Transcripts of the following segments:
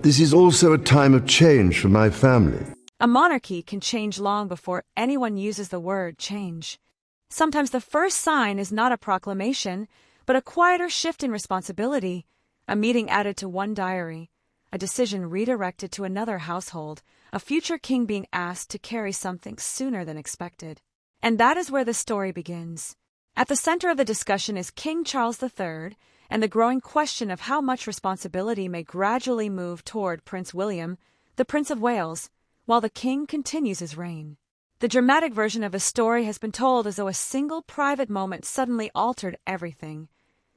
this is also a time of change for my family. A monarchy can change long before anyone uses the word change. Sometimes the first sign is not a proclamation, but a quieter shift in responsibility, a meeting added to one diary, a decision redirected to another household, a future king being asked to carry something sooner than expected. And that is where the story begins. At the center of the discussion is King Charles III and the growing question of how much responsibility may gradually move toward Prince William, the Prince of Wales, while the king continues his reign. The dramatic version of the story has been told as though a single private moment suddenly altered everything,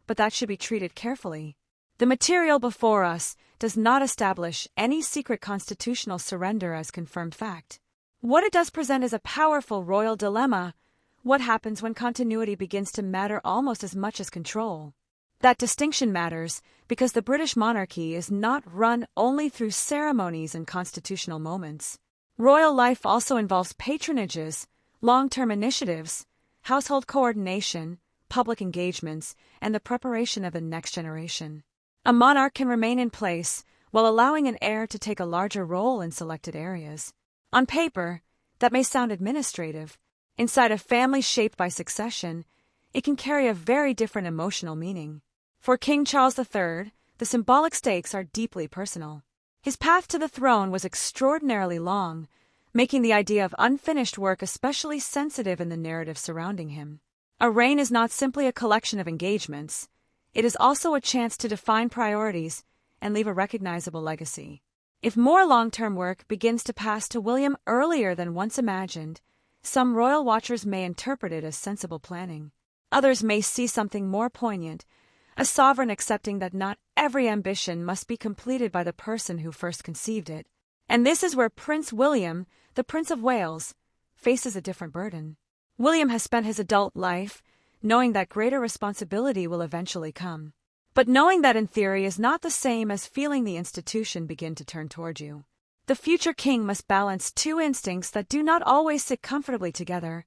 but that should be treated carefully. The material before us does not establish any secret constitutional surrender as confirmed fact. What it does present is a powerful royal dilemma. What happens when continuity begins to matter almost as much as control? That distinction matters because the British monarchy is not run only through ceremonies and constitutional moments. Royal life also involves patronages, long-term initiatives, household coordination, public engagements, and the preparation of the next generation. A monarch can remain in place while allowing an heir to take a larger role in selected areas. On paper, that may sound administrative. Inside a family shaped by succession, it can carry a very different emotional meaning. For King Charles III, the symbolic stakes are deeply personal. His path to the throne was extraordinarily long, making the idea of unfinished work especially sensitive in the narrative surrounding him. A reign is not simply a collection of engagements. It is also a chance to define priorities and leave a recognizable legacy. If more long-term work begins to pass to William earlier than once imagined, some royal watchers may interpret it as sensible planning. Others may see something more poignant, a sovereign accepting that not every ambition must be completed by the person who first conceived it. And this is where Prince William, the Prince of Wales, faces a different burden. William has spent his adult life knowing that greater responsibility will eventually come. But knowing that in theory is not the same as feeling the institution begin to turn toward you. The future king must balance two instincts that do not always sit comfortably together: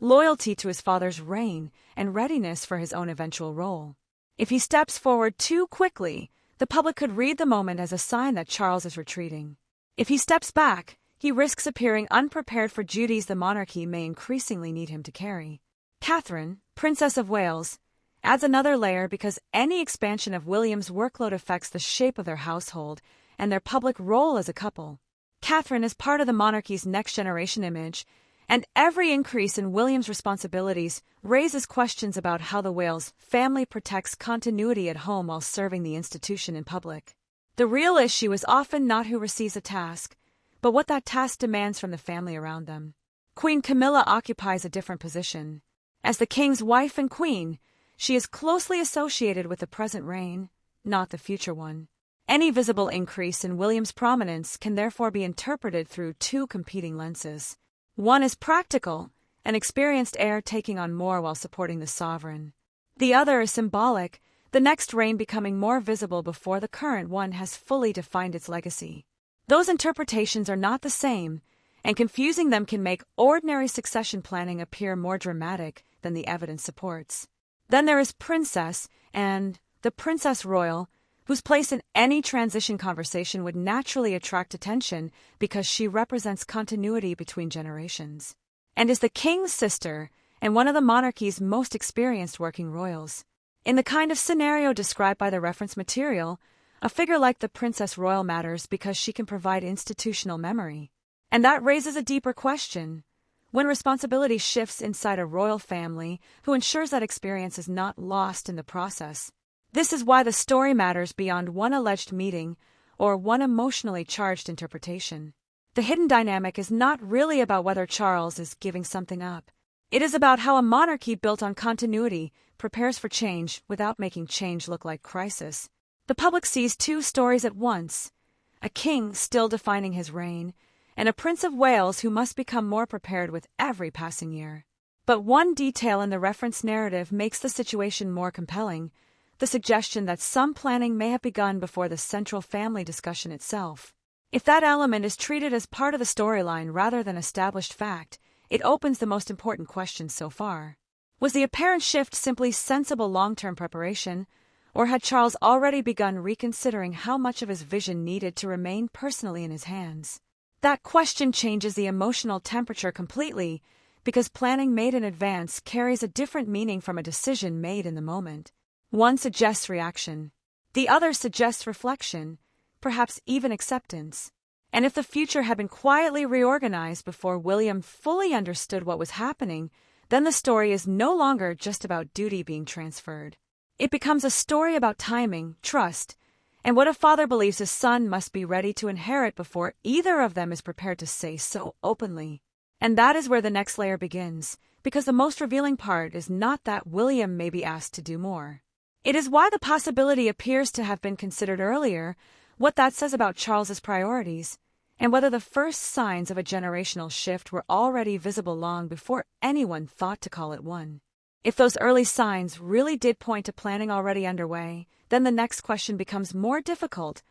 loyalty to his father's reign and readiness for his own eventual role. If he steps forward too quickly, the public could read the moment as a sign that Charles is retreating. If he steps back, he risks appearing unprepared for duties the monarchy may increasingly need him to carry. Catherine, Princess of Wales, adds another layer because any expansion of William's workload affects the shape of their household and their public role as a couple. Catherine is part of the monarchy's next-generation image, and every increase in William's responsibilities raises questions about how the Wales family protects continuity at home while serving the institution in public. The real issue is often not who receives a task, but what that task demands from the family around them. Queen Camilla occupies a different position. As the king's wife and queen, she is closely associated with the present reign, not the future one. Any visible increase in William's prominence can therefore be interpreted through two competing lenses. One is practical, an experienced heir taking on more while supporting the sovereign. The other is symbolic, the next reign becoming more visible before the current one has fully defined its legacy. Those interpretations are not the same, and confusing them can make ordinary succession planning appear more dramatic than the evidence supports. Then there is Princess and the Princess Royal, whose place in any transition conversation would naturally attract attention because she represents continuity between generations, and is the king's sister and one of the monarchy's most experienced working royals. In the kind of scenario described by the reference material, a figure like the Princess Royal matters because she can provide institutional memory. And that raises a deeper question. When responsibility shifts inside a royal family, who ensures that experience is not lost in the process? This is why the story matters beyond one alleged meeting or one emotionally charged interpretation. The hidden dynamic is not really about whether Charles is giving something up. It is about how a monarchy built on continuity prepares for change without making change look like crisis. The public sees two stories at once: a king still defining his reign, and a Prince of Wales who must become more prepared with every passing year. But one detail in the reference narrative makes the situation more compelling: the suggestion that some planning may have begun before the central family discussion itself. If that element is treated as part of the storyline rather than established fact, it opens the most important questions so far. Was the apparent shift simply sensible long-term preparation, Or had Charles already begun reconsidering how much of his vision needed to remain personally in his hands? That question changes the emotional temperature completely, because planning made in advance carries a different meaning from a decision made in the moment. One suggests reaction. The other suggests reflection, perhaps even acceptance. And if the future had been quietly reorganized before William fully understood what was happening, then the story is no longer just about duty being transferred. It becomes a story about timing, trust, and what a father believes his son must be ready to inherit before either of them is prepared to say so openly. And that is where the next layer begins, because the most revealing part is not that William may be asked to do more. It is why the possibility appears to have been considered earlier, what that says about Charles's priorities, and whether the first signs of a generational shift were already visible long before anyone thought to call it one. If those early signs really did point to planning already underway, then the next question becomes more difficult.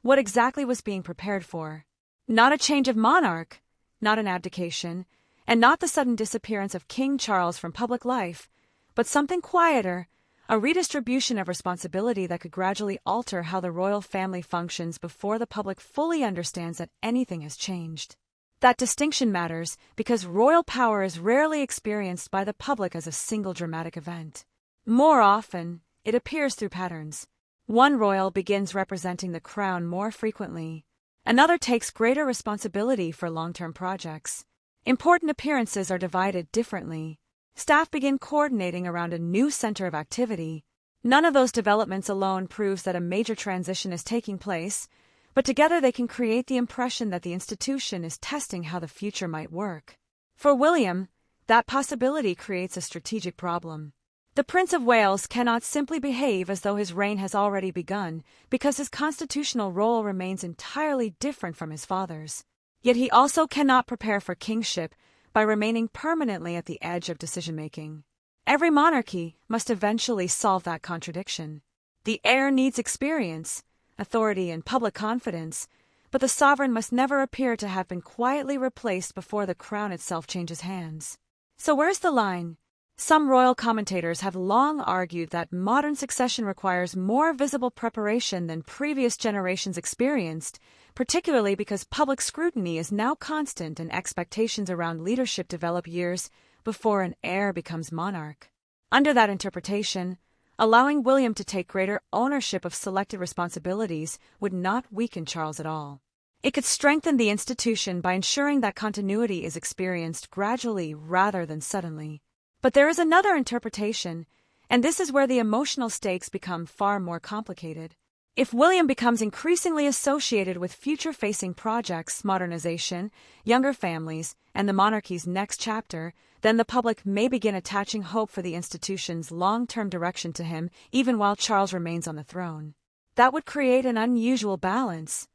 What exactly was being prepared for? Not a change of monarch, not an abdication, and not the sudden disappearance of King Charles from public life, but something quieter, a redistribution of responsibility that could gradually alter how the royal family functions before the public fully understands that anything has changed. That distinction matters because royal power is rarely experienced by the public as a single dramatic event. More often, it appears through patterns. One royal begins representing the crown more frequently. Another takes greater responsibility for long-term projects. Important appearances are divided differently. Staff begin coordinating around a new center of activity. None of those developments alone proves that a major transition is taking place, but together they can create the impression that the institution is testing how the future might work. For William, that possibility creates a strategic problem. The Prince of Wales cannot simply behave as though his reign has already begun, because his constitutional role remains entirely different from his father's. Yet he also cannot prepare for kingship by remaining permanently at the edge of decision-making. Every monarchy must eventually solve that contradiction. The heir needs experience, authority, and public confidence, but the sovereign must never appear to have been quietly replaced before the crown itself changes hands. So where's the line? Some royal commentators have long argued that modern succession requires more visible preparation than previous generations experienced, particularly because public scrutiny is now constant and expectations around leadership develop years before an heir becomes monarch. Under that interpretation, allowing William to take greater ownership of selected responsibilities would not weaken Charles at all. It could strengthen the institution by ensuring that continuity is experienced gradually rather than suddenly. But there is another interpretation, and this is where the emotional stakes become far more complicated. If William becomes increasingly associated with future-facing projects, modernization, younger families, and the monarchy's next chapter, then the public may begin attaching hope for the institution's long-term direction to him, even while Charles remains on the throne. That would create an unusual balance.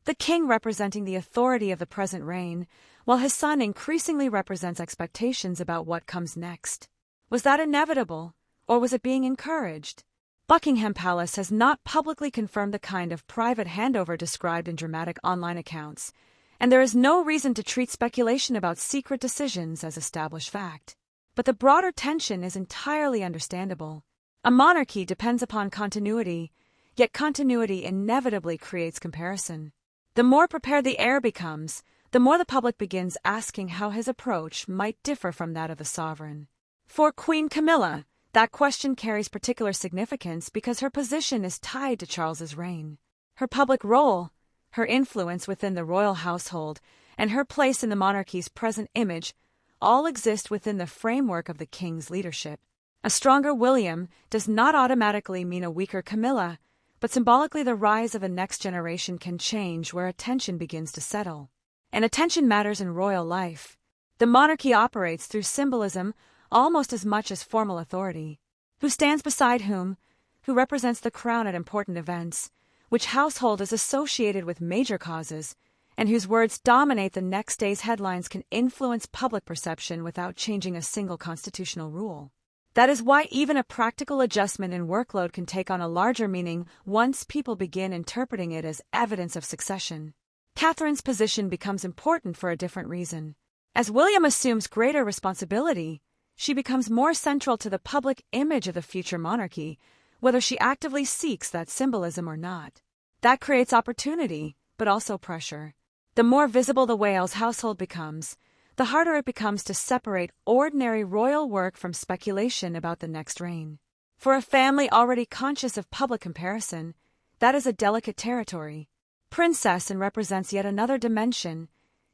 The king representing the authority of the present reign, while his son increasingly represents expectations about what comes next. Was that inevitable, or was it being encouraged? Buckingham Palace has not publicly confirmed the kind of private handover described in dramatic online accounts, and there is no reason to treat speculation about secret decisions as established fact. But the broader tension is entirely understandable. A monarchy depends upon continuity, yet continuity inevitably creates comparison. The more prepared the heir becomes, the more the public begins asking how his approach might differ from that of the sovereign. For Queen Camilla, that question carries particular significance because her position is tied to Charles's reign. Her public role, her influence within the royal household, and her place in the monarchy's present image all exist within the framework of the king's leadership. A stronger William does not automatically mean a weaker Camilla, but symbolically the rise of a next generation can change where attention begins to settle. And attention matters in royal life. The monarchy operates through symbolism almost as much as formal authority. Who stands beside whom? Who represents the crown at important events? Which household is associated with major causes? And whose words dominate the next day's headlines can influence public perception without changing a single constitutional rule. That is why even a practical adjustment in workload can take on a larger meaning once people begin interpreting it as evidence of succession. Catherine's position becomes important for a different reason. As William assumes greater responsibility, she becomes more central to the public image of the future monarchy, whether she actively seeks that symbolism or not. That creates opportunity, but also pressure. The more visible the Wales household becomes, the harder it becomes to separate ordinary royal work from speculation about the next reign. For a family already conscious of public comparison, that is a delicate territory. Princess and represents yet another dimension,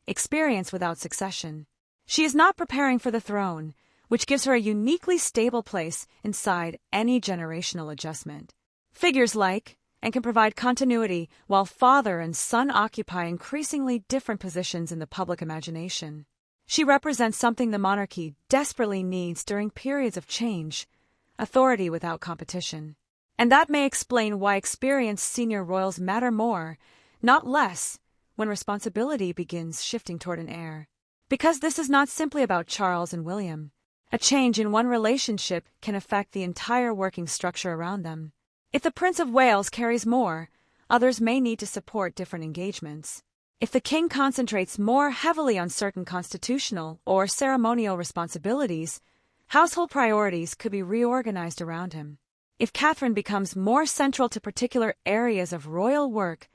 experience without succession. She is not preparing for the throne, which gives her a uniquely stable place inside any generational adjustment. Figures like and can provide continuity, while father and son occupy increasingly different positions in the public imagination. She represents something the monarchy desperately needs during periods of change, authority without competition. And that may explain why experienced senior royals matter more, not less, when responsibility begins shifting toward an heir. Because this is not simply about Charles and William. A change in one relationship can affect the entire working structure around them. If the Prince of Wales carries more, others may need to support different engagements. If the king concentrates more heavily on certain constitutional or ceremonial responsibilities, household priorities could be reorganized around him. If Catherine becomes more central to particular areas of royal work,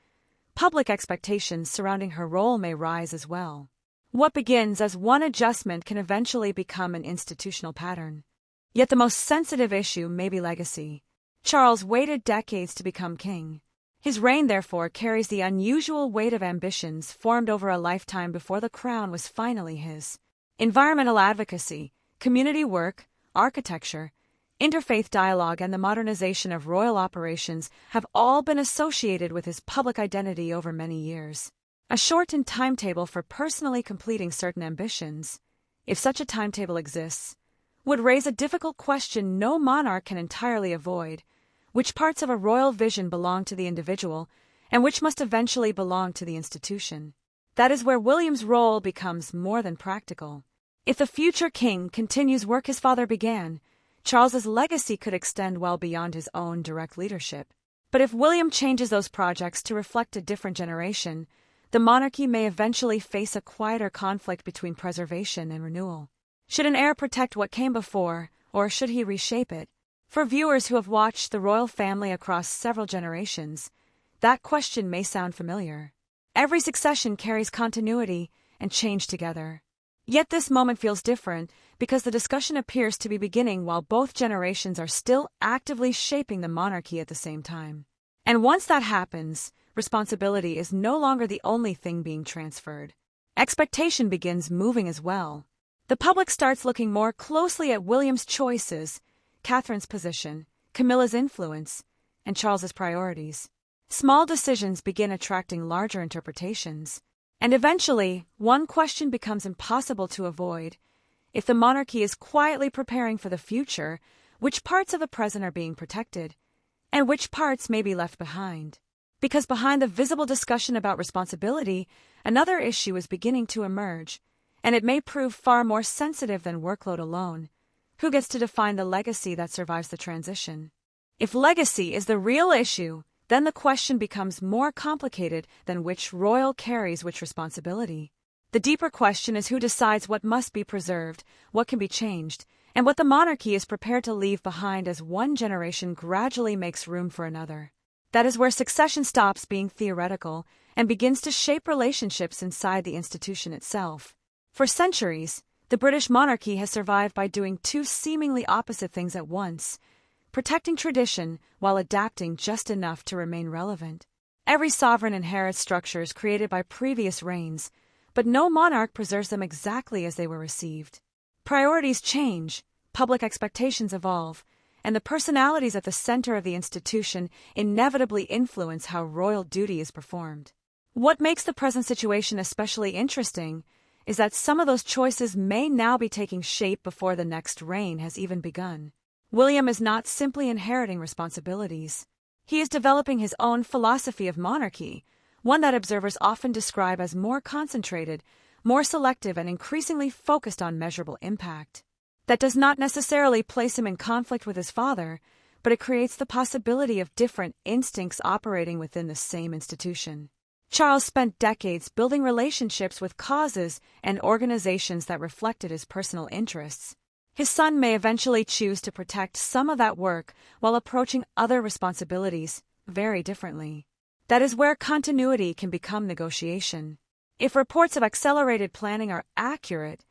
public expectations surrounding her role may rise as well. What begins as one adjustment can eventually become an institutional pattern. Yet the most sensitive issue may be legacy. Charles waited decades to become king. His reign, therefore, carries the unusual weight of ambitions formed over a lifetime before the crown was finally his. Environmental advocacy, community work, architecture, interfaith dialogue, and the modernization of royal operations have all been associated with his public identity over many years. A shortened timetable for personally completing certain ambitions, if such a timetable exists, would raise a difficult question no monarch can entirely avoid: which parts of a royal vision belong to the individual, and which must eventually belong to the institution. That is where William's role becomes more than practical. If the future king continues work his father began, Charles's legacy could extend well beyond his own direct leadership. But if William changes those projects to reflect a different generation, the monarchy may eventually face a quieter conflict between preservation and renewal. Should an heir protect what came before, or should he reshape it? For viewers who have watched the royal family across several generations, that question may sound familiar. Every succession carries continuity and change together. Yet this moment feels different because the discussion appears to be beginning while both generations are still actively shaping the monarchy at the same time. And once that happens, responsibility is no longer the only thing being transferred. Expectation begins moving as well. The public starts looking more closely at William's choices, Catherine's position, Camilla's influence, and Charles's priorities. Small decisions begin attracting larger interpretations. And eventually, one question becomes impossible to avoid. If the monarchy is quietly preparing for the future, which parts of the present are being protected, and which parts may be left behind? Because behind the visible discussion about responsibility, another issue is beginning to emerge, and it may prove far more sensitive than workload alone. Who gets to define the legacy that survives the transition? If legacy is the real issue, then the question becomes more complicated than which royal carries which responsibility. The deeper question is who decides what must be preserved, what can be changed, and what the monarchy is prepared to leave behind as one generation gradually makes room for another. That is where succession stops being theoretical and begins to shape relationships inside the institution itself. For centuries, the British monarchy has survived by doing two seemingly opposite things at once: protecting tradition while adapting just enough to remain relevant. Every sovereign inherits structures created by previous reigns, but no monarch preserves them exactly as they were received. Priorities change, public expectations evolve, and the personalities at the center of the institution inevitably influence how royal duty is performed. What makes the present situation especially interesting is that some of those choices may now be taking shape before the next reign has even begun. William is not simply inheriting responsibilities. He is developing his own philosophy of monarchy, one that observers often describe as more concentrated, more selective, and increasingly focused on measurable impact. That does not necessarily place him in conflict with his father, but it creates the possibility of different instincts operating within the same institution. Charles spent decades building relationships with causes and organizations that reflected his personal interests. His son may eventually choose to protect some of that work while approaching other responsibilities very differently. That is where continuity can become negotiation. If reports of accelerated planning are accurate,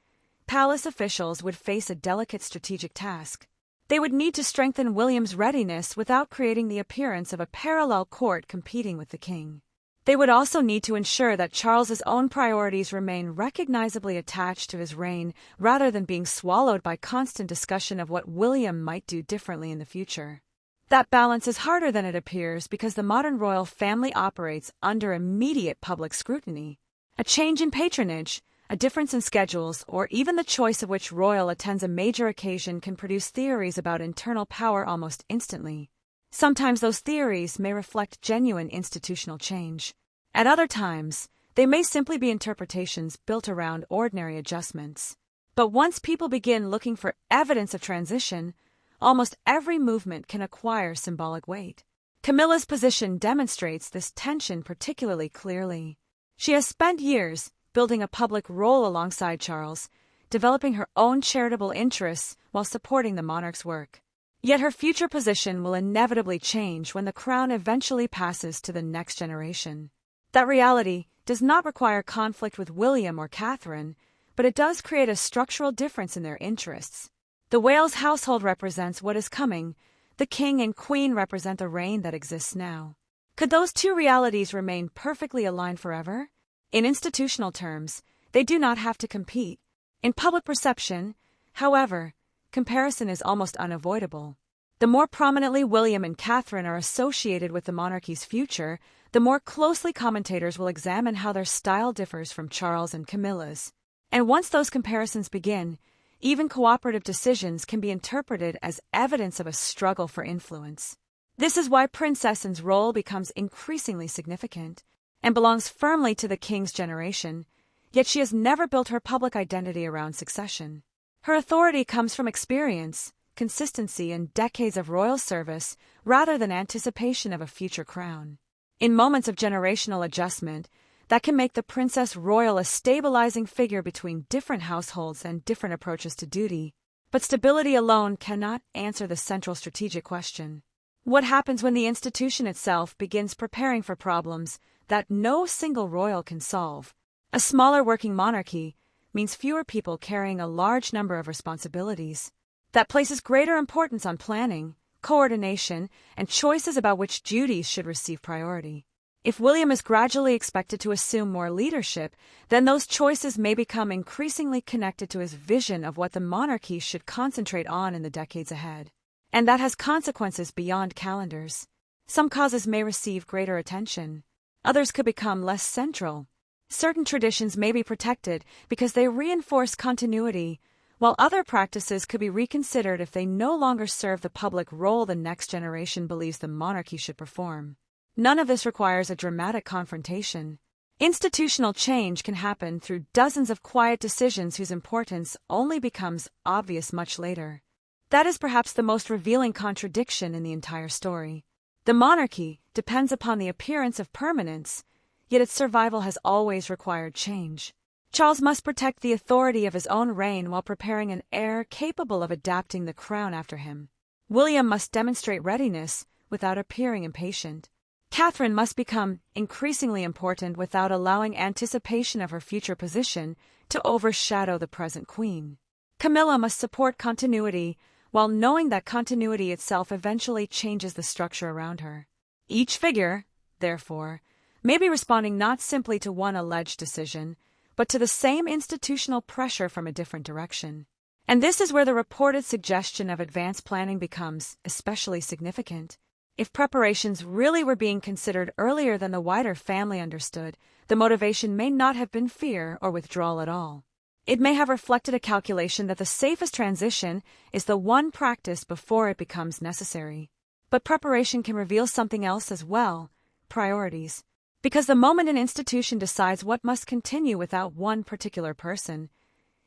palace officials would face a delicate strategic task. They would need to strengthen William's readiness without creating the appearance of a parallel court competing with the king. They would also need to ensure that Charles's own priorities remain recognizably attached to his reign rather than being swallowed by constant discussion of what William might do differently in the future. That balance is harder than it appears because the modern royal family operates under immediate public scrutiny. A change in patronage, a difference in schedules, or even the choice of which royal attends a major occasion can produce theories about internal power almost instantly. Sometimes those theories may reflect genuine institutional change. At other times, they may simply be interpretations built around ordinary adjustments. But once people begin looking for evidence of transition, almost every movement can acquire symbolic weight. Camilla's position demonstrates this tension particularly clearly. She has spent years building a public role alongside Charles, developing her own charitable interests while supporting the monarch's work. Yet her future position will inevitably change when the crown eventually passes to the next generation. That reality does not require conflict with William or Catherine, but it does create a structural difference in their interests. The Wales household represents what is coming, the king and queen represent the reign that exists now. Could those two realities remain perfectly aligned forever? In institutional terms, they do not have to compete. In public perception, however, comparison is almost unavoidable. The more prominently William and Catherine are associated with the monarchy's future, the more closely commentators will examine how their style differs from Charles and Camilla's. And once those comparisons begin, even cooperative decisions can be interpreted as evidence of a struggle for influence. This is why Princess Anne's role becomes increasingly significant and belongs firmly to the king's generation, yet she has never built her public identity around succession. Her authority comes from experience, consistency, and decades of royal service rather than anticipation of a future crown. In moments of generational adjustment, that can make the Princess Royal a stabilizing figure between different households and different approaches to duty. But stability alone cannot answer the central strategic question. What happens when the institution itself begins preparing for problems that no single royal can solve? A smaller working monarchy means fewer people carrying a large number of responsibilities. That places greater importance on planning, coordination, and choices about which duties should receive priority. If William is gradually expected to assume more leadership, then those choices may become increasingly connected to his vision of what the monarchy should concentrate on in the decades ahead. And that has consequences beyond calendars. Some causes may receive greater attention. Others could become less central. Certain traditions may be protected because they reinforce continuity, while other practices could be reconsidered if they no longer serve the public role the next generation believes the monarchy should perform. None of this requires a dramatic confrontation. Institutional change can happen through dozens of quiet decisions whose importance only becomes obvious much later. That is perhaps the most revealing contradiction in the entire story. The monarchy depends upon the appearance of permanence, yet its survival has always required change. Charles must protect the authority of his own reign while preparing an heir capable of adapting the crown after him. William must demonstrate readiness without appearing impatient. Catherine must become increasingly important without allowing anticipation of her future position to overshadow the present queen. Camilla must support continuity while knowing that continuity itself eventually changes the structure around her. Each figure, therefore, may be responding not simply to one alleged decision, but to the same institutional pressure from a different direction. And this is where the reported suggestion of advanced planning becomes especially significant. If preparations really were being considered earlier than the wider family understood, the motivation may not have been fear or withdrawal at all. It may have reflected a calculation that the safest transition is the one practiced before it becomes necessary. But preparation can reveal something else as well: priorities. Because the moment an institution decides what must continue without one particular person,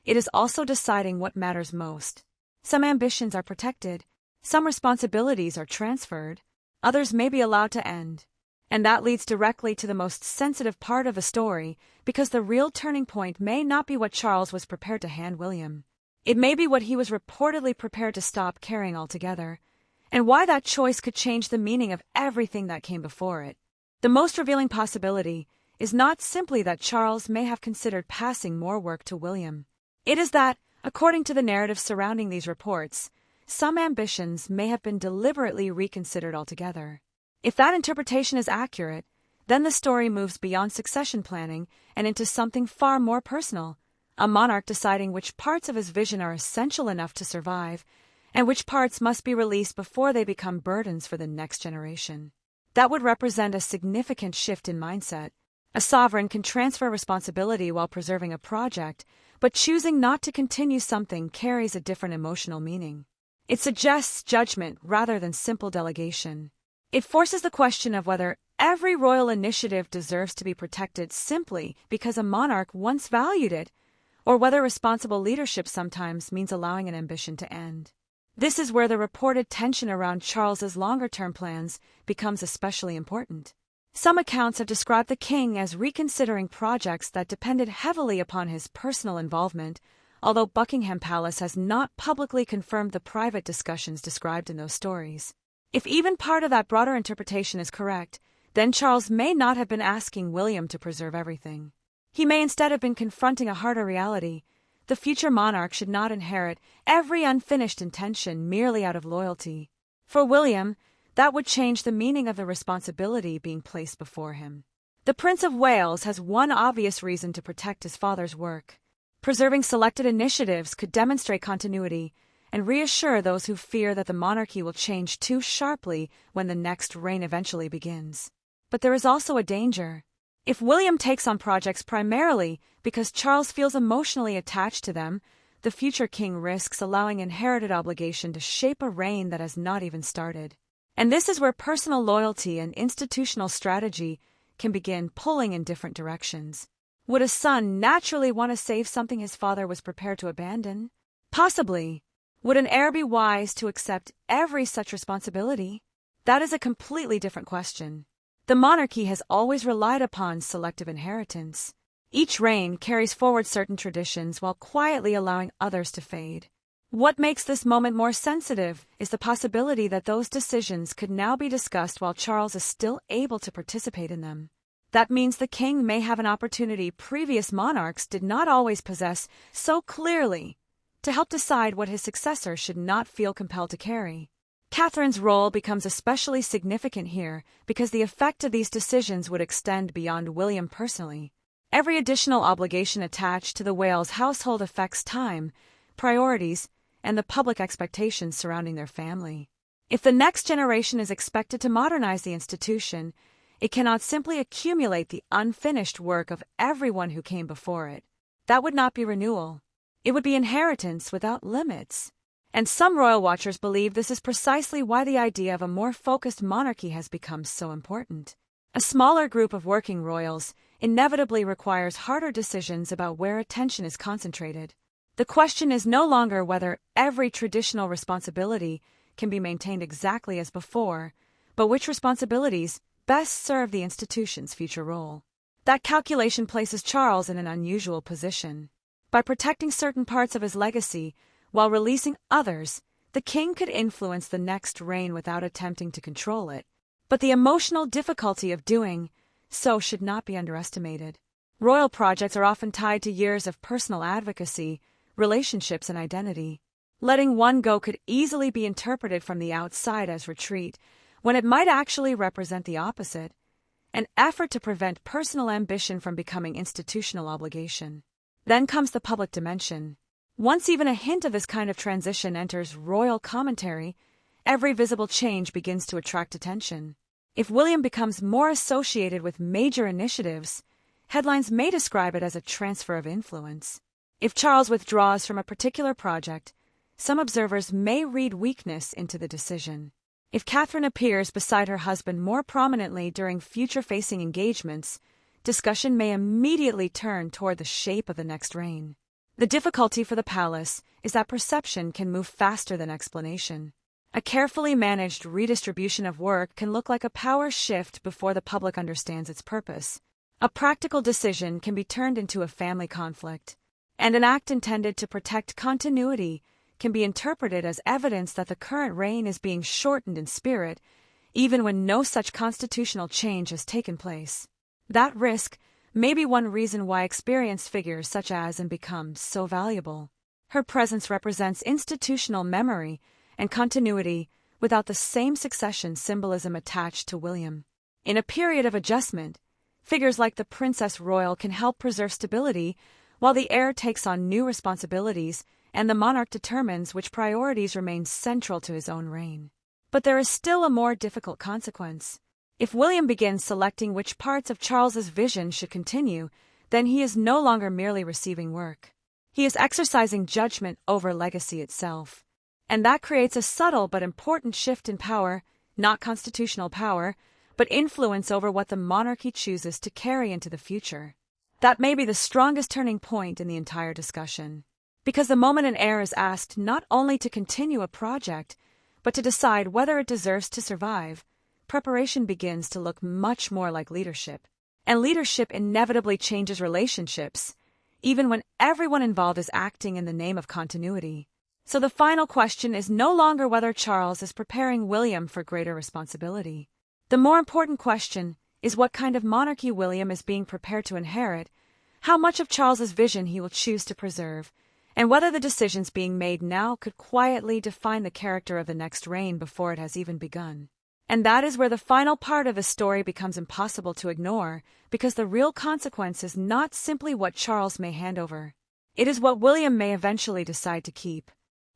it is also deciding what matters most. Some ambitions are protected, some responsibilities are transferred, others may be allowed to end. And that leads directly to the most sensitive part of the story, because the real turning point may not be what Charles was prepared to hand William. It may be what he was reportedly prepared to stop carrying altogether, and why that choice could change the meaning of everything that came before it. The most revealing possibility is not simply that Charles may have considered passing more work to William. It is that, according to the narrative surrounding these reports, some ambitions may have been deliberately reconsidered altogether. If that interpretation is accurate, then the story moves beyond succession planning and into something far more personal, a monarch deciding which parts of his vision are essential enough to survive and which parts must be released before they become burdens for the next generation. That would represent a significant shift in mindset. A sovereign can transfer responsibility while preserving a project, but choosing not to continue something carries a different emotional meaning. It suggests judgment rather than simple delegation. It forces the question of whether every royal initiative deserves to be protected simply because a monarch once valued it, or whether responsible leadership sometimes means allowing an ambition to end. This is where the reported tension around Charles's longer-term plans becomes especially important. Some accounts have described the king as reconsidering projects that depended heavily upon his personal involvement, although Buckingham Palace has not publicly confirmed the private discussions described in those stories. If even part of that broader interpretation is correct, then Charles may not have been asking William to preserve everything. He may instead have been confronting a harder reality. The future monarch should not inherit every unfinished intention merely out of loyalty. For William, that would change the meaning of the responsibility being placed before him. The Prince of Wales has one obvious reason to protect his father's work. Preserving selected initiatives could demonstrate continuity and reassure those who fear that the monarchy will change too sharply when the next reign eventually begins. But there is also a danger. If William takes on projects primarily because Charles feels emotionally attached to them, the future king risks allowing inherited obligation to shape a reign that has not even started. And this is where personal loyalty and institutional strategy can begin pulling in different directions. Would a son naturally want to save something his father was prepared to abandon? Possibly. Would an heir be wise to accept every such responsibility? That is a completely different question. The monarchy has always relied upon selective inheritance. Each reign carries forward certain traditions while quietly allowing others to fade. What makes this moment more sensitive is the possibility that those decisions could now be discussed while Charles is still able to participate in them. That means the king may have an opportunity previous monarchs did not always possess so clearly to help decide what his successor should not feel compelled to carry. Catherine's role becomes especially significant here because the effect of these decisions would extend beyond William personally. Every additional obligation attached to the Wales household affects time, priorities, and the public expectations surrounding their family. If the next generation is expected to modernize the institution, it cannot simply accumulate the unfinished work of everyone who came before it. That would not be renewal. It would be inheritance without limits. And some royal watchers believe this is precisely why the idea of a more focused monarchy has become so important. A smaller group of working royals inevitably requires harder decisions about where attention is concentrated. The question is no longer whether every traditional responsibility can be maintained exactly as before, but which responsibilities best serve the institution's future role. That calculation places Charles in an unusual position. By protecting certain parts of his legacy while releasing others, the king could influence the next reign without attempting to control it. But the emotional difficulty of doing so should not be underestimated. Royal projects are often tied to years of personal advocacy, relationships, and identity. Letting one go could easily be interpreted from the outside as retreat, when it might actually represent the opposite, an effort to prevent personal ambition from becoming institutional obligation. Then comes the public dimension. Once even a hint of this kind of transition enters royal commentary, every visible change begins to attract attention. If William becomes more associated with major initiatives, headlines may describe it as a transfer of influence. If Charles withdraws from a particular project, some observers may read weakness into the decision. If Catherine appears beside her husband more prominently during future-facing engagements, discussion may immediately turn toward the shape of the next reign. The difficulty for the palace is that perception can move faster than explanation. A carefully managed redistribution of work can look like a power shift before the public understands its purpose. A practical decision can be turned into a family conflict. And an act intended to protect continuity can be interpreted as evidence that the current reign is being shortened in spirit, even when no such constitutional change has taken place. That risk may be one reason why experienced figures such as Anne become so valuable. Her presence represents institutional memory and continuity without the same succession symbolism attached to William. In a period of adjustment, figures like the Princess Royal can help preserve stability while the heir takes on new responsibilities and the monarch determines which priorities remain central to his own reign. But there is still a more difficult consequence. If William begins selecting which parts of Charles's vision should continue, then he is no longer merely receiving work. He is exercising judgment over legacy itself. And that creates a subtle but important shift in power, not constitutional power, but influence over what the monarchy chooses to carry into the future. That may be the strongest turning point in the entire discussion. Because the moment an heir is asked not only to continue a project, but to decide whether it deserves to survive, preparation begins to look much more like leadership. And leadership inevitably changes relationships, even when everyone involved is acting in the name of continuity. So the final question is no longer whether Charles is preparing William for greater responsibility. The more important question is what kind of monarchy William is being prepared to inherit, how much of Charles's vision he will choose to preserve, and whether the decisions being made now could quietly define the character of the next reign before it has even begun. And that is where the final part of the story becomes impossible to ignore, because the real consequence is not simply what Charles may hand over. It is what William may eventually decide to keep.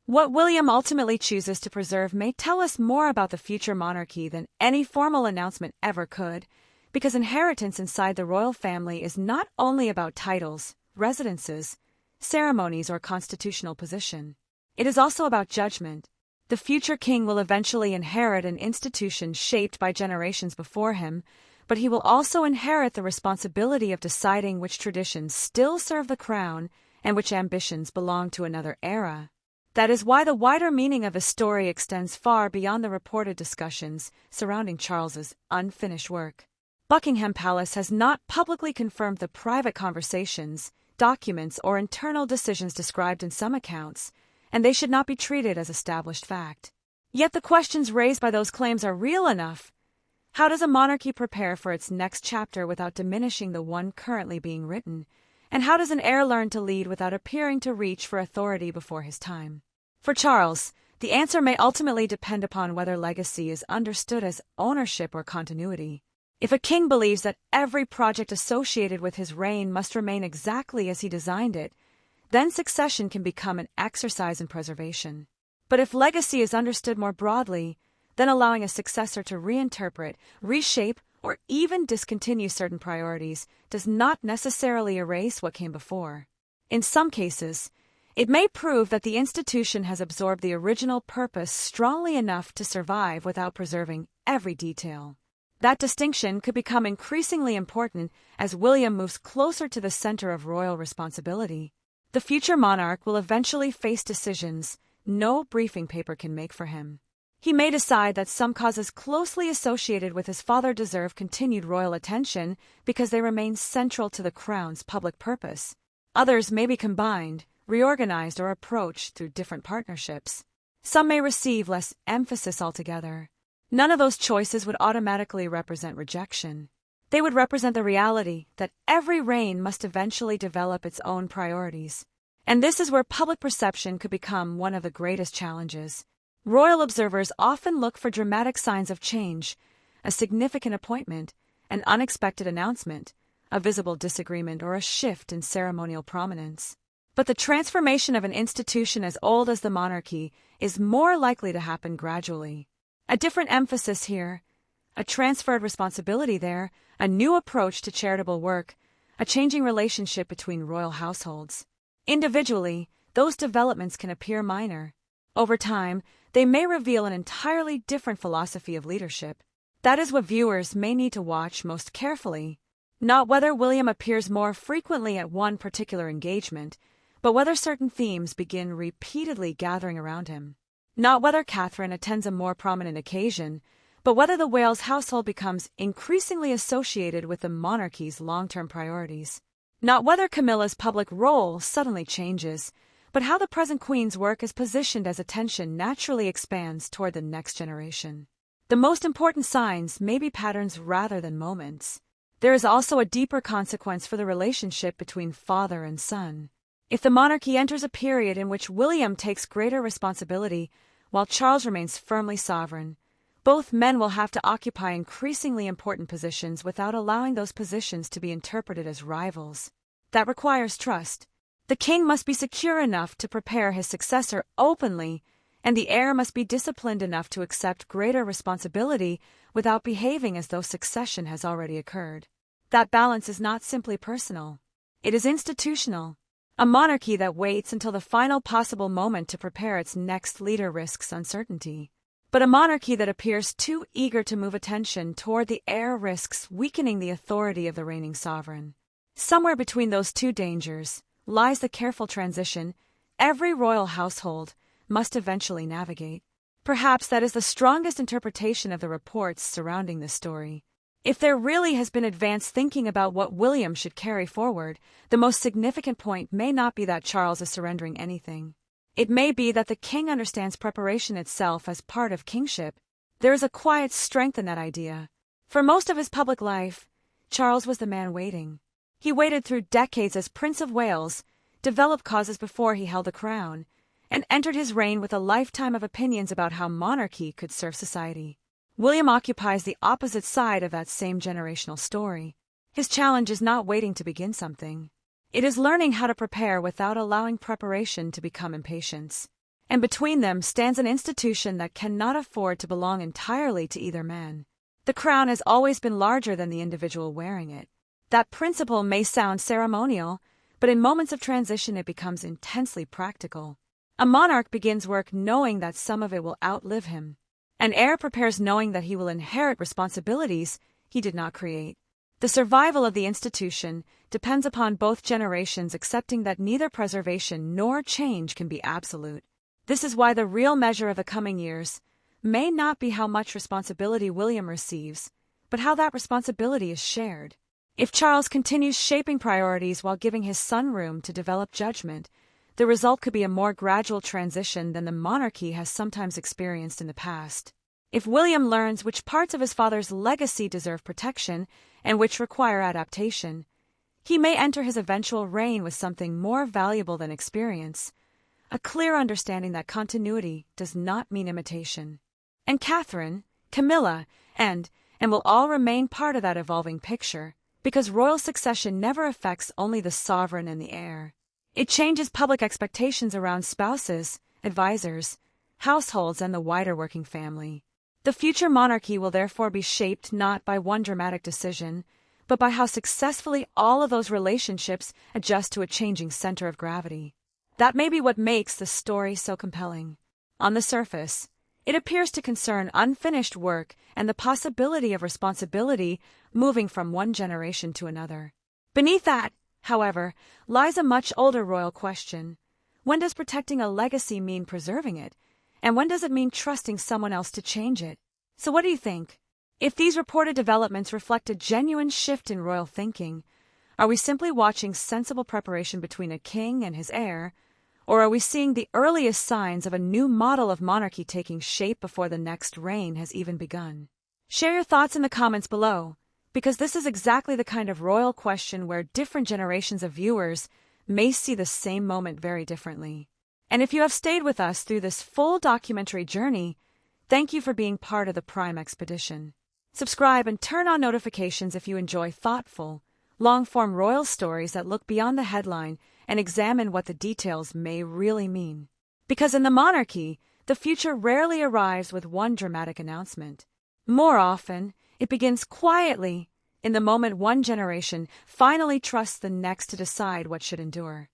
What William ultimately chooses to preserve may tell us more about the future monarchy than any formal announcement ever could, because inheritance inside the royal family is not only about titles, residences, ceremonies, or constitutional position. It is also about judgment. The future king will eventually inherit an institution shaped by generations before him, but he will also inherit the responsibility of deciding which traditions still serve the crown and which ambitions belong to another era. That is why the wider meaning of the story extends far beyond the reported discussions surrounding Charles's unfinished work. Buckingham Palace has not publicly confirmed the private conversations, documents, or internal decisions described in some accounts, and they should not be treated as established fact. Yet the questions raised by those claims are real enough. How does a monarchy prepare for its next chapter without diminishing the one currently being written? And how does an heir learn to lead without appearing to reach for authority before his time? For Charles, the answer may ultimately depend upon whether legacy is understood as ownership or continuity. If a king believes that every project associated with his reign must remain exactly as he designed it, then succession can become an exercise in preservation. But if legacy is understood more broadly, then allowing a successor to reinterpret, reshape, or even discontinue certain priorities does not necessarily erase what came before. In some cases, it may prove that the institution has absorbed the original purpose strongly enough to survive without preserving every detail. That distinction could become increasingly important as William moves closer to the center of royal responsibility. The future monarch will eventually face decisions no briefing paper can make for him. He may decide that some causes closely associated with his father deserve continued royal attention because they remain central to the crown's public purpose. Others may be combined, reorganized, or approached through different partnerships. Some may receive less emphasis altogether. None of those choices would automatically represent rejection. They would represent the reality that every reign must eventually develop its own priorities. And this is where public perception could become one of the greatest challenges. Royal observers often look for dramatic signs of change, a significant appointment, an unexpected announcement, a visible disagreement, or a shift in ceremonial prominence. But the transformation of an institution as old as the monarchy is more likely to happen gradually. A different emphasis here, a transferred responsibility there, a new approach to charitable work, a changing relationship between royal households. Individually, those developments can appear minor. Over time, they may reveal an entirely different philosophy of leadership. That is what viewers may need to watch most carefully. Not whether William appears more frequently at one particular engagement, but whether certain themes begin repeatedly gathering around him. Not whether Catherine attends a more prominent occasion, but whether the Wales household becomes increasingly associated with the monarchy's long-term priorities. Not whether Camilla's public role suddenly changes, but how the present queen's work is positioned as attention naturally expands toward the next generation. The most important signs may be patterns rather than moments. There is also a deeper consequence for the relationship between father and son. If the monarchy enters a period in which William takes greater responsibility while Charles remains firmly sovereign, both men will have to occupy increasingly important positions without allowing those positions to be interpreted as rivals. That requires trust. The king must be secure enough to prepare his successor openly, and the heir must be disciplined enough to accept greater responsibility without behaving as though succession has already occurred. That balance is not simply personal. It is institutional. A monarchy that waits until the final possible moment to prepare its next leader risks uncertainty. But a monarchy that appears too eager to move attention toward the heir risks weakening the authority of the reigning sovereign. Somewhere between those two dangers lies the careful transition every royal household must eventually navigate. Perhaps that is the strongest interpretation of the reports surrounding this story. If there really has been advanced thinking about what William should carry forward, the most significant point may not be that Charles is surrendering anything. It may be that the king understands preparation itself as part of kingship. There is a quiet strength in that idea. For most of his public life, Charles was the man waiting. He waited through decades as Prince of Wales, developed causes before he held the crown, and entered his reign with a lifetime of opinions about how monarchy could serve society. William occupies the opposite side of that same generational story. His challenge is not waiting to begin something. It is learning how to prepare without allowing preparation to become impatience. And between them stands an institution that cannot afford to belong entirely to either man. The crown has always been larger than the individual wearing it. That principle may sound ceremonial, but in moments of transition it becomes intensely practical. A monarch begins work knowing that some of it will outlive him. An heir prepares knowing that he will inherit responsibilities he did not create. The survival of the institution depends upon both generations accepting that neither preservation nor change can be absolute. This is why the real measure of the coming years may not be how much responsibility William receives, but how that responsibility is shared. If Charles continues shaping priorities while giving his son room to develop judgment, the result could be a more gradual transition than the monarchy has sometimes experienced in the past. If William learns which parts of his father's legacy deserve protection and which require adaptation, he may enter his eventual reign with something more valuable than experience, a clear understanding that continuity does not mean imitation. And Catherine, Camilla, and will all remain part of that evolving picture, because royal succession never affects only the sovereign and the heir. It changes public expectations around spouses, advisors, households, and the wider working family. The future monarchy will therefore be shaped not by one dramatic decision, but by how successfully all of those relationships adjust to a changing center of gravity. That may be what makes the story so compelling. On the surface, it appears to concern unfinished work and the possibility of responsibility moving from one generation to another. Beneath that, however, lies a much older royal question. When does protecting a legacy mean preserving it? And when does it mean trusting someone else to change it? So what do you think? If these reported developments reflect a genuine shift in royal thinking, are we simply watching sensible preparation between a king and his heir, or are we seeing the earliest signs of a new model of monarchy taking shape before the next reign has even begun? Share your thoughts in the comments below, because this is exactly the kind of royal question where different generations of viewers may see the same moment very differently. And if you have stayed with us through this full documentary journey, thank you for being part of the Prime Expedition. Subscribe and turn on notifications if you enjoy thoughtful, long-form royal stories that look beyond the headline and examine what the details may really mean. Because in the monarchy, the future rarely arrives with one dramatic announcement. More often, it begins quietly, in the moment one generation finally trusts the next to decide what should endure.